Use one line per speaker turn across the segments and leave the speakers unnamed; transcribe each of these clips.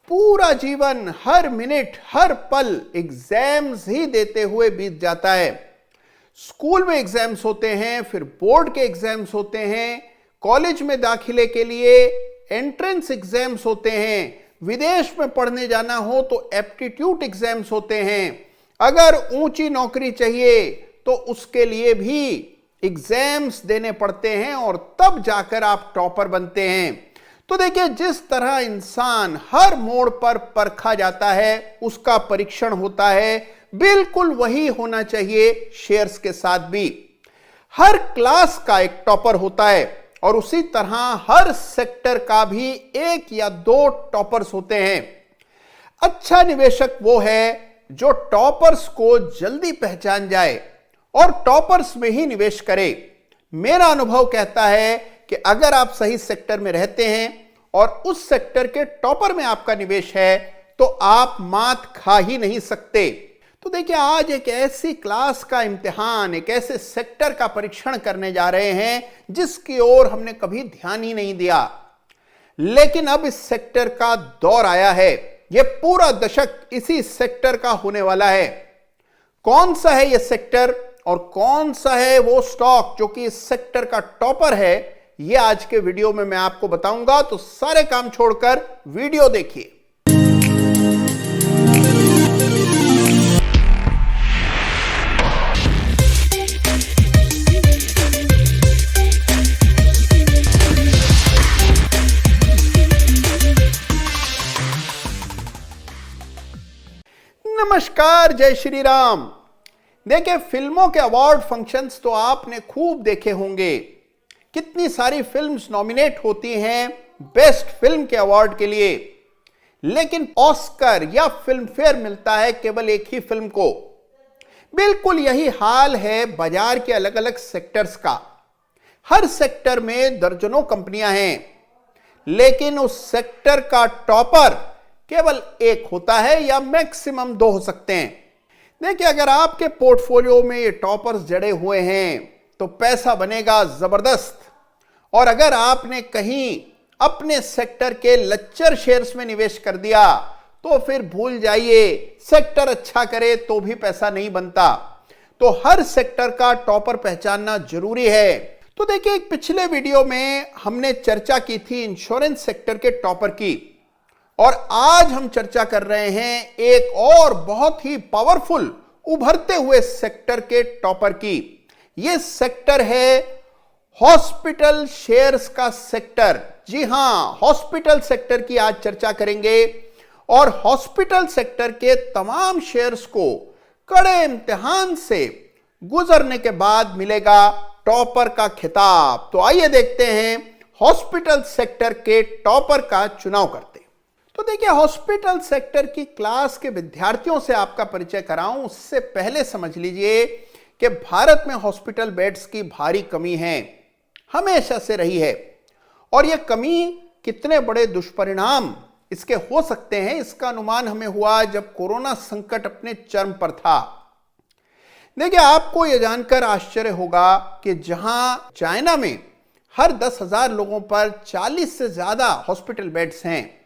पूरा जीवन, हर मिनट, हर पल एग्जाम्स ही देते हुए बीत जाता है। स्कूल में एग्जाम्स होते हैं, फिर बोर्ड के एग्जाम्स होते हैं, कॉलेज में दाखिले के लिए एंट्रेंस एग्जाम्स होते हैं, विदेश में पढ़ने जाना हो तो एप्टीट्यूड एग्जाम्स होते हैं, अगर ऊंची नौकरी चाहिए तो उसके लिए भी एग्जाम्स देने पड़ते हैं और तब जाकर आप टॉपर बनते हैं। तो देखिए, जिस तरह इंसान हर मोड़ पर परखा जाता है, उसका परीक्षण होता है, बिल्कुल वही होना चाहिए शेयर्स के साथ भी। हर क्लास का एक टॉपर होता है और उसी तरह हर सेक्टर का भी एक या दो टॉपर्स होते हैं। अच्छा निवेशक वो है जो टॉपर्स को जल्दी पहचान जाए और टॉपर्स में ही निवेश करे। मेरा अनुभव कहता है कि अगर आप सही सेक्टर में रहते हैं और उस सेक्टर के टॉपर में आपका निवेश है तो आप मात खा ही नहीं सकते। तो देखिए, आज एक ऐसी क्लास का इम्तिहान, एक ऐसे सेक्टर का परीक्षण करने जा रहे हैं जिसकी ओर हमने कभी ध्यान ही नहीं दिया, लेकिन अब इस सेक्टर का दौर आया है। यह पूरा दशक इसी सेक्टर का होने वाला है। कौन सा है यह सेक्टर और कौन सा है वो स्टॉक जो कि इस सेक्टर का टॉपर है, यह आज के वीडियो में मैं आपको बताऊंगा। तो सारे काम छोड़कर वीडियो देखिए। नमस्कार, जय श्री राम। देखिए, फिल्मों के अवार्ड फंक्शंस तो आपने खूब देखे होंगे। कितनी सारी फिल्म्स नॉमिनेट होती हैं बेस्ट फिल्म के अवार्ड के लिए, लेकिन ऑस्कर या फिल्म फेयर मिलता है केवल एक ही फिल्म को। बिल्कुल यही हाल है बाजार के अलग अलग सेक्टर्स का। हर सेक्टर में दर्जनों कंपनियां हैं, लेकिन उस सेक्टर का टॉपर केवल एक होता है या मैक्सिमम दो हो सकते हैं। देखिए, अगर आपके पोर्टफोलियो में ये टॉपर्स जड़े हुए हैं तो पैसा बनेगा जबरदस्त। और अगर आपने कहीं अपने सेक्टर के लच्चर शेयर्स में निवेश कर दिया तो फिर भूल जाइए, सेक्टर अच्छा करे तो भी पैसा नहीं बनता। तो हर सेक्टर का टॉपर पहचानना जरूरी है। तो देखिए, एक पिछले वीडियो में हमने चर्चा की थी इंश्योरेंस सेक्टर के टॉपर की, और आज हम चर्चा कर रहे हैं एक और बहुत ही पावरफुल उभरते हुए सेक्टर के टॉपर की। यह सेक्टर है हॉस्पिटल शेयर्स का सेक्टर। जी हां, हॉस्पिटल सेक्टर की आज चर्चा करेंगे और हॉस्पिटल सेक्टर के तमाम शेयर्स को कड़े इम्तिहान से गुजरने के बाद मिलेगा टॉपर का खिताब। तो आइए देखते हैं हॉस्पिटल सेक्टर के टॉपर का चुनाव करते। तो देखिए, हॉस्पिटल सेक्टर की क्लास के विद्यार्थियों से आपका परिचय कराऊं उससे पहले समझ लीजिए कि भारत में हॉस्पिटल बेड्स की भारी कमी है, हमेशा से रही है। और यह कमी कितने बड़े दुष्परिणाम इसके हो सकते हैं, इसका अनुमान हमें हुआ जब कोरोना संकट अपने चरम पर था। देखिए, आपको यह जानकर आश्चर्य होगा कि जहां चाइना में हर 10,000 लोगों पर 40 से ज्यादा हॉस्पिटल बेड्स हैं,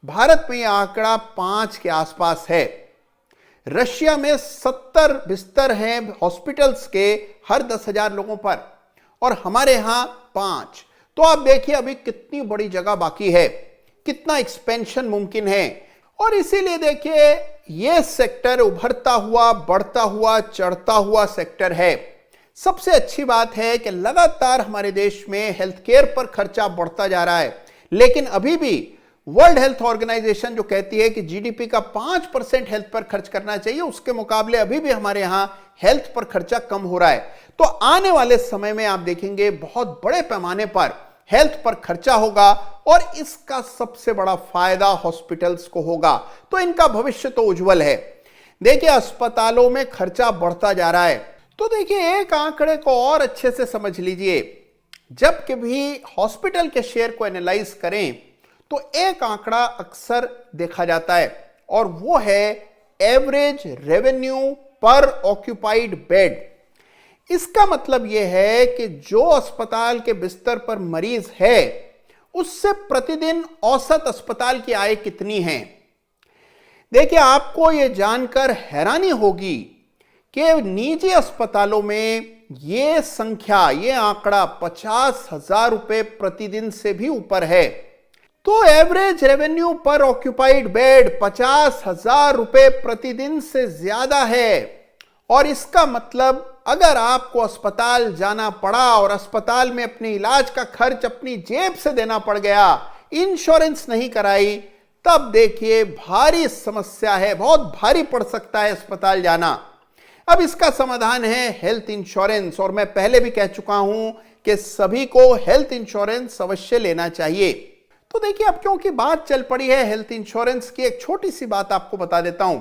भारत में यह आंकड़ा 5 के आसपास है। रशिया में 70 बिस्तर हैं हॉस्पिटल्स के हर 10,000 लोगों पर, और हमारे यहां 5। तो आप देखिए अभी कितनी बड़ी जगह बाकी है, कितना एक्सपेंशन मुमकिन है। और इसीलिए देखिए, यह सेक्टर उभरता हुआ, बढ़ता हुआ, चढ़ता हुआ सेक्टर है। सबसे अच्छी बात है कि लगातार हमारे देश में हेल्थ केयर पर खर्चा बढ़ता जा रहा है, लेकिन अभी भी वर्ल्ड हेल्थ ऑर्गेनाइजेशन जो कहती है कि जीडीपी का 5% हेल्थ पर खर्च करना चाहिए, उसके मुकाबले अभी भी हमारे यहां हेल्थ पर खर्चा कम हो रहा है। तो आने वाले समय में आप देखेंगे बहुत बड़े पैमाने पर हेल्थ पर खर्चा होगा और इसका सबसे बड़ा फायदा हॉस्पिटल्स को होगा। तो इनका भविष्य तो उज्जवल है। देखिए, अस्पतालों में खर्चा बढ़ता जा रहा है। तो देखिए, एक आंकड़े को और अच्छे से समझ लीजिए। जब कभी हॉस्पिटल के शेयर को एनालाइज करें तो एक आंकड़ा अक्सर देखा जाता है, और वो है एवरेज रेवेन्यू पर ऑक्यूपाइड बेड। इसका मतलब यह है कि जो अस्पताल के बिस्तर पर मरीज है उससे प्रतिदिन औसत अस्पताल की आय कितनी है। देखिए, आपको यह जानकर हैरानी होगी कि निजी अस्पतालों में यह संख्या, यह आंकड़ा 50,000 रुपए प्रतिदिन से भी ऊपर है। तो एवरेज रेवेन्यू पर ऑक्यूपाइड बेड 50,000 रुपए प्रतिदिन से ज्यादा है। और इसका मतलब अगर आपको अस्पताल जाना पड़ा और अस्पताल में अपने इलाज का खर्च अपनी जेब से देना पड़ गया, इंश्योरेंस नहीं कराई, तब देखिए भारी समस्या है, बहुत भारी पड़ सकता है अस्पताल जाना। अब इसका समाधान है हेल्थ इंश्योरेंस, और मैं पहले भी कह चुका हूं कि सभी को हेल्थ इंश्योरेंस अवश्य लेना चाहिए। तो देखिए, अब क्योंकि बात चल पड़ी है हेल्थ इंश्योरेंस की, एक छोटी सी बात आपको बता देता हूं।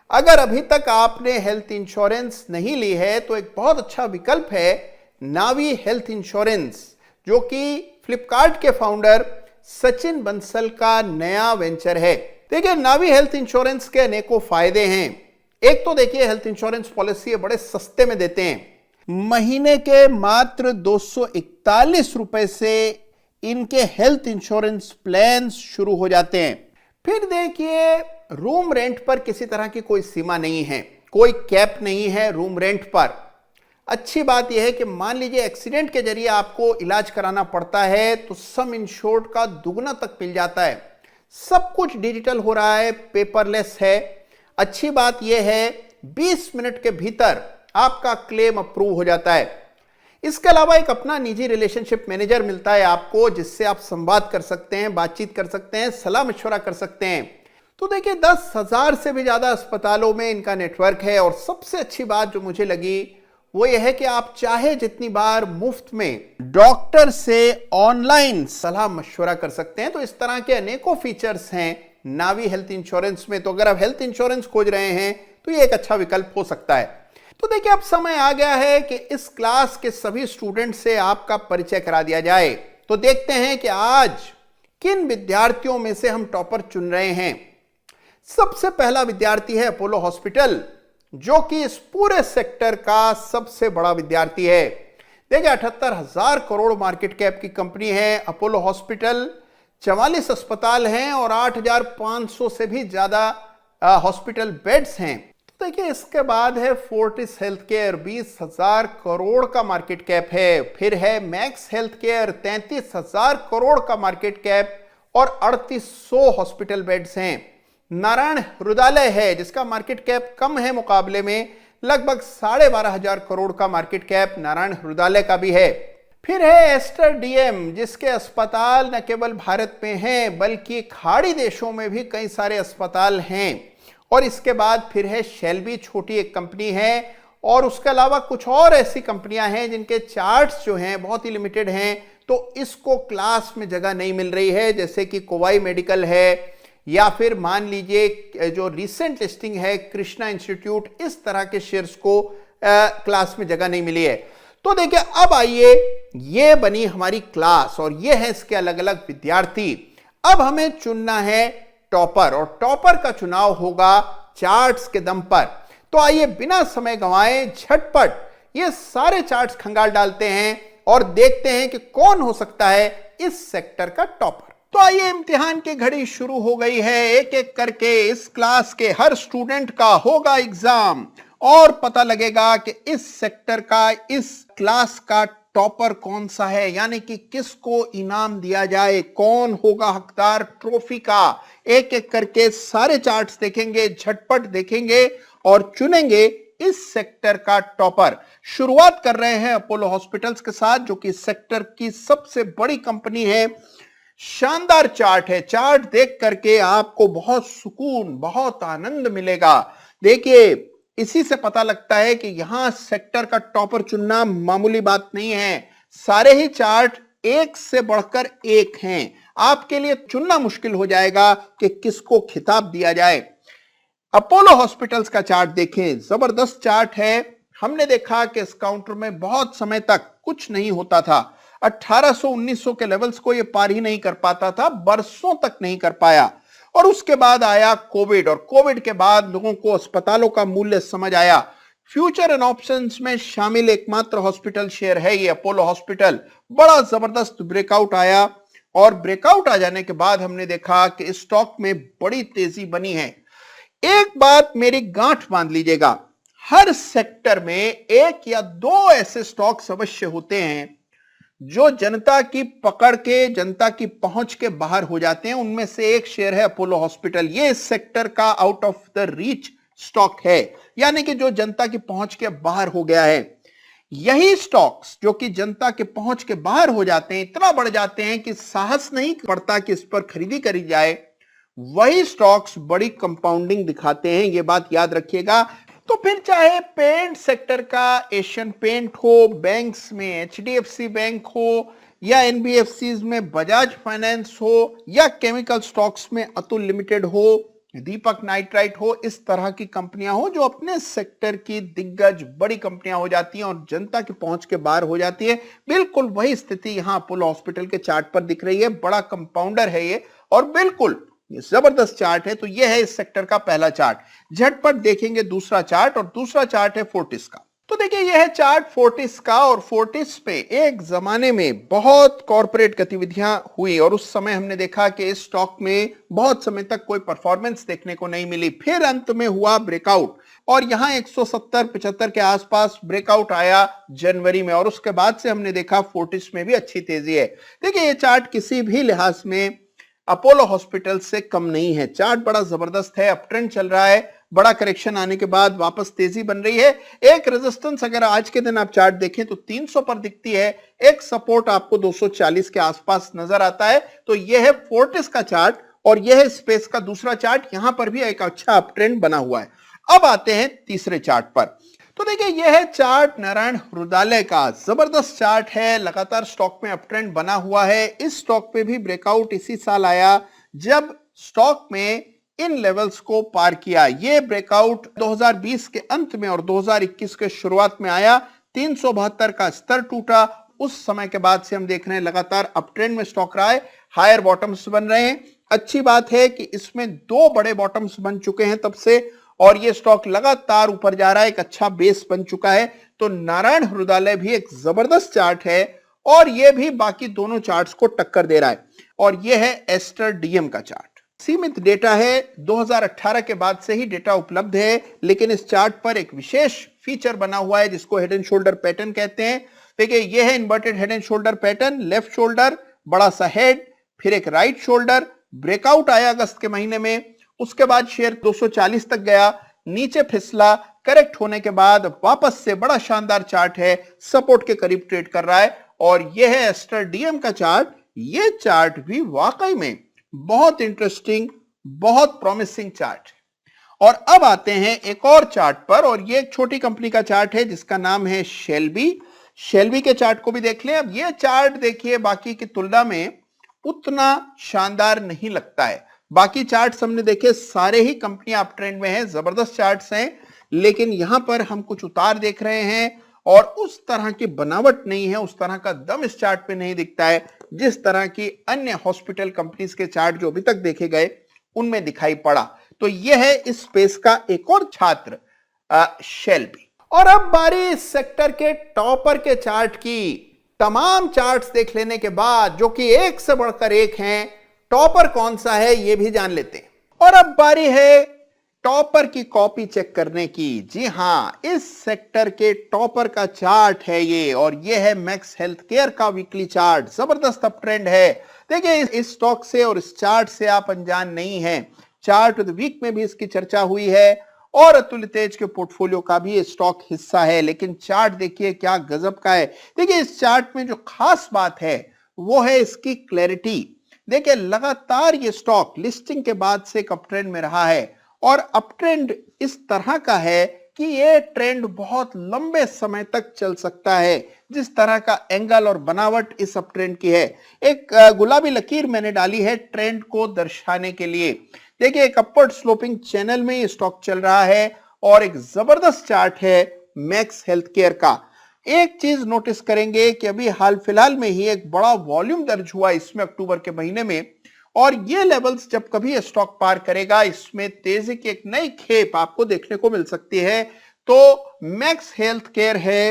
अगर अभी तक आपने हेल्थ इंश्योरेंस नहीं ली है तो एक बहुत अच्छा विकल्प है नावी हेल्थ इंश्योरेंस, जो कि फ्लिपकार्ट के फाउंडर सचिन बंसल का नया वेंचर है। देखिए, नावी हेल्थ इंश्योरेंस के अनेकों फायदे हैं। एक तो देखिए, हेल्थ इंश्योरेंस पॉलिसी बड़े सस्ते में देते हैं। महीने के मात्र 241 रुपए से इनके हेल्थ इंश्योरेंस प्लान शुरू हो जाते हैं। फिर देखिए, रूम रेंट पर किसी तरह की कोई सीमा नहीं है, कोई कैप नहीं है रूम रेंट पर। अच्छी बात यह है कि मान लीजिए एक्सीडेंट के जरिए आपको इलाज कराना पड़ता है तो सम इंश्योर्ड का दुगना तक मिल जाता है। सब कुछ डिजिटल हो रहा है, पेपरलेस है। अच्छी बात यह है 20 मिनट के भीतर आपका क्लेम अप्रूव हो जाता है। इसके अलावा एक अपना निजी रिलेशनशिप मैनेजर मिलता है आपको, जिससे आप संवाद कर सकते हैं, बातचीत कर सकते हैं, सलाह मशवरा कर सकते हैं। तो देखिए, 10,000 से भी ज्यादा अस्पतालों में इनका नेटवर्क है। और सबसे अच्छी बात जो मुझे लगी वो यह है कि आप चाहे जितनी बार मुफ्त में डॉक्टर से ऑनलाइन सलाह मशवरा कर सकते हैं। तो इस तरह के अनेकों फीचर्स हैं नावी हेल्थ इंश्योरेंस में। तो अगर आप हेल्थ इंश्योरेंस खोज रहे हैं तो ये एक अच्छा विकल्प हो सकता है। तो देखिए, अब समय आ गया है कि इस क्लास के सभी स्टूडेंट से आपका परिचय करा दिया जाए। तो देखते हैं कि आज किन विद्यार्थियों में से हम टॉपर चुन रहे हैं। सबसे पहला विद्यार्थी है अपोलो हॉस्पिटल, जो कि इस पूरे सेक्टर का सबसे बड़ा विद्यार्थी है। देखिए, 78,000 करोड़ मार्केट कैप की कंपनी है अपोलो हॉस्पिटल। 44 अस्पताल हैं और 8,500 से भी ज्यादा हॉस्पिटल बेड्स हैं। तो देखिए, इसके बाद है फोर्टिस हेल्थ केयर, 20,000 करोड़ का मार्केट कैप है। फिर है मैक्स हेल्थ केयर, 33,000 करोड़ का मार्केट कैप और 3,800 हॉस्पिटल बेड्स हैं। नारायण हृदयालय है, जिसका मार्केट कैप कम है मुकाबले में, लगभग 12,500 करोड़ का मार्केट कैप नारायण हृदयालय का भी है। फिर है एस्टर डीएम, जिसके अस्पताल न केवल भारत में हैं बल्कि खाड़ी देशों में भी कई सारे अस्पताल हैं। और इसके बाद फिर है शेल्बी, छोटी एक कंपनी है। और उसके अलावा कुछ और ऐसी कंपनियां हैं जिनके चार्ट्स जो हैं बहुत ही लिमिटेड हैं, तो इसको क्लास में जगह नहीं मिल रही है, जैसे कि कोवाई मेडिकल है, या फिर मान लीजिए जो रिसेंट लिस्टिंग है कृष्णा इंस्टीट्यूट। इस तरह के शेयर्स को क्लास में जगह नहीं मिली है। तो देखिए, अब आइए, ये बनी हमारी क्लास और ये है इसके अलग अलग विद्यार्थी। अब हमें चुनना है टॉपर, और टॉपर का चुनाव होगा चार्ट्स के दम पर। तो आइए बिना समय गंवाए झटपट ये सारे चार्ट्स खंगाल डालते हैं और देखते हैं कि कौन हो सकता है इस सेक्टर का टॉपर। तो आइए, इम्तिहान की घड़ी शुरू हो गई है। एक एक करके इस क्लास के हर स्टूडेंट का होगा एग्जाम और पता लगेगा कि इस सेक्टर का, इस क्लास का टॉपर कौन सा है, यानी कि किसको इनाम दिया जाए, कौन होगा हकदार ट्रॉफी का। एक एक करके सारे चार्ट्स देखेंगे, झटपट देखेंगे और चुनेंगे इस सेक्टर का टॉपर। शुरुआत कर रहे हैं अपोलो हॉस्पिटल्स के साथ, जो कि सेक्टर की सबसे बड़ी कंपनी है। शानदार चार्ट है, चार्ट देख करके आपको बहुत सुकून, बहुत आनंद मिलेगा। देखिए, इसी से पता लगता है कि यहां सेक्टर का टॉपर चुनना मामूली बात नहीं है। सारे ही चार्ट एक से बढ़कर एक हैं। आपके लिए चुनना मुश्किल हो जाएगा कि किसको खिताब दिया जाए। अपोलो हॉस्पिटल्स का चार्ट देखें, जबरदस्त चार्ट है। हमने देखा कि इस काउंटर में बहुत समय तक कुछ नहीं होता था। 1800-1900 के लेवल्स को यह पार ही नहीं कर पाता था, बरसों तक नहीं कर पाया। और उसके बाद आया कोविड, और कोविड के बाद लोगों को अस्पतालों का मूल्य समझ आया। फ्यूचर एंड ऑप्शंस में शामिल एकमात्र हॉस्पिटल शेयर है ये अपोलो हॉस्पिटल। बड़ा जबरदस्त ब्रेकआउट आया, और ब्रेकआउट आ जाने के बाद हमने देखा कि स्टॉक में बड़ी तेजी बनी है। एक बात मेरी गांठ बांध लीजिएगा, हर सेक्टर में एक या दो ऐसे स्टॉक्स अवश्य होते हैं जो जनता की पकड़ के, जनता की पहुंच के बाहर हो जाते हैं। उनमें से एक शेयर है अपोलो हॉस्पिटल। ये इस सेक्टर का out of the reach stock है, यानी कि जो जनता की पहुंच के बाहर हो गया है। यही स्टॉक्स जो कि जनता के पहुंच के बाहर हो जाते हैं, इतना बढ़ जाते हैं कि साहस नहीं पड़ता कि इस पर खरीदी करी जाए, वही स्टॉक्स बड़ी कंपाउंडिंग दिखाते हैं। यह बात याद रखिएगा। तो फिर चाहे पेंट सेक्टर का एशियन पेंट हो, बैंक्स में एचडीएफसी बैंक हो, या एनबीएफसीज में बजाज फाइनेंस हो, या केमिकल स्टॉक्स में अतुल लिमिटेड हो, दीपक नाइट्राइट हो, इस तरह की कंपनियां हो जो अपने सेक्टर की दिग्गज बड़ी कंपनियां हो जाती हैं और जनता की पहुंच के बाहर हो जाती है। बिल्कुल वही स्थिति यहां अपोलो हॉस्पिटल के चार्ट पर दिख रही है। बड़ा कंपाउंडर है ये और बिल्कुल ये जबरदस्त चार्ट है। तो ये है इस सेक्टर का पहला चार्ट। झटपट देखेंगे दूसरा चार्ट, और दूसरा चार्ट है फोर्टिस का। तो देखिए यह है चार्ट फोर्टिस का, और फोर्टिस पे एक जमाने में बहुत कॉर्पोरेट गतिविधियां हुई और उस समय हमने देखा कि इस स्टॉक में बहुत समय तक कोई परफॉर्मेंस देखने को नहीं मिली। फिर अंत में हुआ ब्रेकआउट और यहां 170-75 के आसपास ब्रेकआउट आया जनवरी में, और उसके बाद से हमने देखा फोर्टिस में भी अच्छी तेजी है। देखिए ये चार्ट किसी भी लिहाज में अपोलो हॉस्पिटल से कम नहीं है। चार्ट बड़ा जबरदस्त है, अप ट्रेंड चल रहा है, बड़ा करेक्शन आने के बाद वापस तेजी बन रही है। एक रेजिस्टेंस अगर आज के दिन आप चार्ट देखें तो 300 पर दिखती है, एक सपोर्ट आपको 240 के आसपास नजर आता है। तो यह है फोर्टिस का चार्ट, और यह है स्पेस का दूसरा चार्ट। यहां पर भी एक अच्छा अप ट्रेंड बना हुआ है। अब आते हैं तीसरे चार्ट पर। तो देखिए यह है चार्ट नारायण हृदयालय का। जबरदस्त चार्ट है, लगातार स्टॉक में अप ट्रेंड बना हुआ है। इस स्टॉक पे भी ब्रेकआउट इसी साल आया जब स्टॉक में इन लेवल्स को पार किया। ये ब्रेकआउट 2020 के अंत में और 2021 के शुरुआत में आया। 372 का स्तर टूटा। उस समय के बाद से हम देख रहे हैं लगातार अप ट्रेंड में स्टॉक रहा है, हायर बॉटम्स बन रहे हैं। अच्छी बात है कि इसमें दो बड़े बॉटम्स बन चुके हैं तब से, और ये स्टॉक लगातार ऊपर जा रहा है, एक अच्छा बेस बन चुका है। तो नारायण हृदयालय भी एक जबरदस्त चार्ट है, और ये भी बाकी दोनों चार्ट्स को टक्कर दे रहा है। और ये है एस्टर डीएम का चार्ट। सीमित डेटा है, 2018 के बाद से ही डेटा उपलब्ध है, लेकिन इस चार्ट पर एक विशेष फीचर बना हुआ है जिसको हेड एंड शोल्डर पैटर्न कहते हैं। देखिए ये है inverted head and shoulder pattern. Left shoulder, बड़ा सा हेड, फिर एक राइट शोल्डर। ब्रेकआउट आया अगस्त के महीने में, उसके बाद शेयर 240 तक गया, नीचे फिसला, करेक्ट होने के बाद वापस से बड़ा शानदार चार्ट है, सपोर्ट के करीब ट्रेड कर रहा है। और यह है एस्टर डीएम का चार्ट। ये चार्ट भी वाकई में बहुत इंटरेस्टिंग, बहुत प्रॉमिसिंग चार्ट है। और अब आते हैं एक और चार्ट पर, और ये एक छोटी कंपनी का चार्ट है जिसका नाम है शेल्बी। शेल्बी के चार्ट को भी देख लें। अब ये चार्ट देखिए बाकी की तुलना में उतना शानदार नहीं लगता है। बाकी चार्ट्स हमने देखे, सारे ही कंपनियां अप ट्रेंड में हैं, जबरदस्त चार्ट्स हैं, लेकिन यहां पर हम कुछ उतार देख रहे हैं और उस तरह की बनावट नहीं है, उस तरह का दम इस चार्ट पे नहीं दिखता है जिस तरह की अन्य हॉस्पिटल कंपनीज के चार्ट जो अभी तक देखे गए उनमें दिखाई पड़ा। तो यह है इस स्पेस का एक और छात्र शेल्बी। और अब बारी इस सेक्टर के टॉपर के चार्ट की। तमाम चार्ट्स देख लेने के बाद, जो कि एक से बढ़कर एक हैं, टॉपर कौन सा है ये भी जान लेते हैं। और अब बारी है टॉपर की कॉपी चेक करने की। जी हां, इस सेक्टर के टॉपर का चार्ट है ये, और ये है मैक्स हेल्थ केयर का वीकली चार्ट। जबरदस्त अप ट्रेंड है। देखिए इस स्टॉक से और इस चार्ट से आप अनजान नहीं हैं। चार्ट ऑफ द वीक में भी इसकी चर्चा हुई है, और अतुल तेज के पोर्टफोलियो का भी स्टॉक हिस्सा है। लेकिन चार्ट देखिए क्या गजब का है। देखिए इस चार्ट में जो खास बात है वो है इसकी क्लैरिटी। देखिए लगातार ये स्टॉक लिस्टिंग के बाद से एक अप ट्रेंड में रहा है, और अप ट्रेंड इस तरह का है कि ये ट्रेंड बहुत लंबे समय तक चल सकता है। जिस तरह का एंगल और बनावट इस अप ट्रेंड की है, एक गुलाबी लकीर मैंने डाली है ट्रेंड को दर्शाने के लिए। देखिए एक अपवर्ड स्लोपिंग चैनल में ये स्टॉक चल रहा है, और एक जबरदस्त चार्ट है मैक्स हेल्थ केयर का। एक चीज नोटिस करेंगे कि अभी हाल फिलहाल में ही एक बड़ा वॉल्यूम दर्ज हुआ इसमें अक्टूबर के महीने में, और ये लेवल्स जब कभी स्टॉक पार करेगा इसमें तेजी की एक नई खेप आपको देखने को मिल सकती है। तो मैक्स हेल्थ केयर है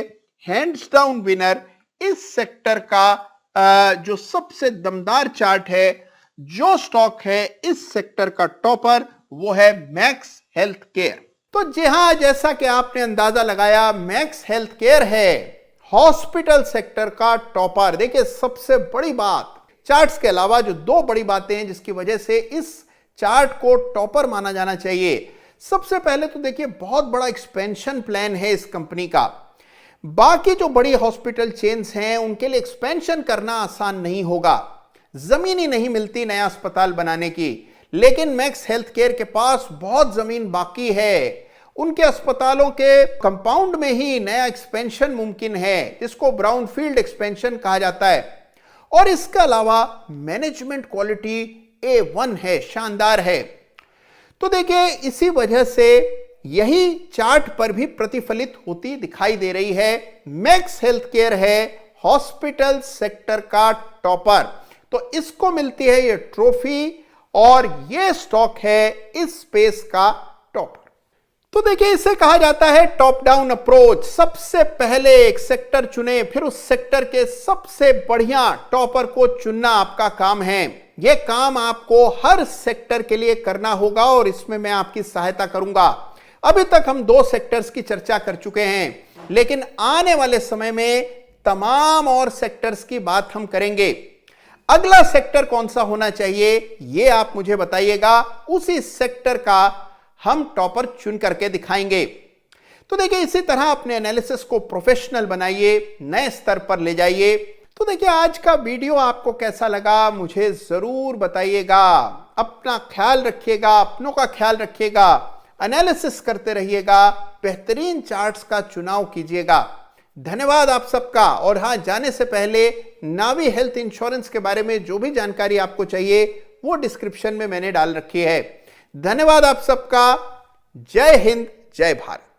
हैंड्स डाउन विनर इस सेक्टर का। जो सबसे दमदार चार्ट है, जो स्टॉक है इस सेक्टर का टॉपर, वो है मैक्स हेल्थ केयर। तो जी हां, जैसा कि आपने अंदाजा लगाया, मैक्स हेल्थ केयर है हॉस्पिटल सेक्टर का टॉपर। देखिए, सबसे बड़ी बात, चार्ट्स के अलावा जो दो बड़ी बातें हैं जिसकी वजह से इस चार्ट को टॉपर माना जाना चाहिए। सबसे पहले तो देखिए, बहुत बड़ा एक्सपेंशन प्लान है इस कंपनी का। बाकी जो बड़ी हॉस्पिटल चेन्स हैं उनके लिए एक्सपेंशन करना आसान नहीं होगा, जमीन ही नहीं मिलती नया अस्पताल बनाने की। लेकिन मैक्स हेल्थ केयर के पास बहुत जमीन बाकी है। उनके अस्पतालों के कंपाउंड में ही नया एक्सपेंशन मुमकिन है, जिसको ब्राउनफील्ड एक्सपेंशन कहा जाता है। और इसके अलावा मैनेजमेंट क्वालिटी A1 है, शानदार है। तो देखिए, इसी वजह से यही चार्ट पर भी प्रतिफलित होती दिखाई दे रही है। मैक्स हेल्थ केयर है हॉस्पिटल सेक्टर का टॉपर, तो इसको मिलती है ये ट्रॉफी और ये स्टॉक है इस स्पेस का टॉपर। तो देखिए, इसे कहा जाता है टॉप डाउन अप्रोच। सबसे पहले एक सेक्टर चुने, फिर उस सेक्टर के सबसे बढ़िया टॉपर को चुनना आपका काम है। यह काम आपको हर सेक्टर के लिए करना होगा और इसमें मैं आपकी सहायता करूंगा। अभी तक हम दो सेक्टर्स की चर्चा कर चुके हैं, लेकिन आने वाले समय में तमाम और सेक्टर्स की बात हम करेंगे। अगला सेक्टर कौन सा होना चाहिए यह आप मुझे बताइएगा, उसी सेक्टर का हम टॉपर चुन करके दिखाएंगे। तो देखिए, इसी तरह अपने एनालिसिस को प्रोफेशनल बनाइए, नए स्तर पर ले जाइए। तो देखिए, आज का वीडियो आपको कैसा लगा मुझे जरूर बताइएगा। अपना ख्याल रखिएगा, अपनों का ख्याल रखिएगा, एनालिसिस करते रहिएगा, बेहतरीन चार्ट्स का चुनाव कीजिएगा। धन्यवाद आप सबका। और हां, जाने से पहले नावी हेल्थ इंश्योरेंस के बारे में जो भी जानकारी आपको चाहिए वो डिस्क्रिप्शन में मैंने डाल रखी है। धन्यवाद आप सबका। जय हिंद, जय भारत।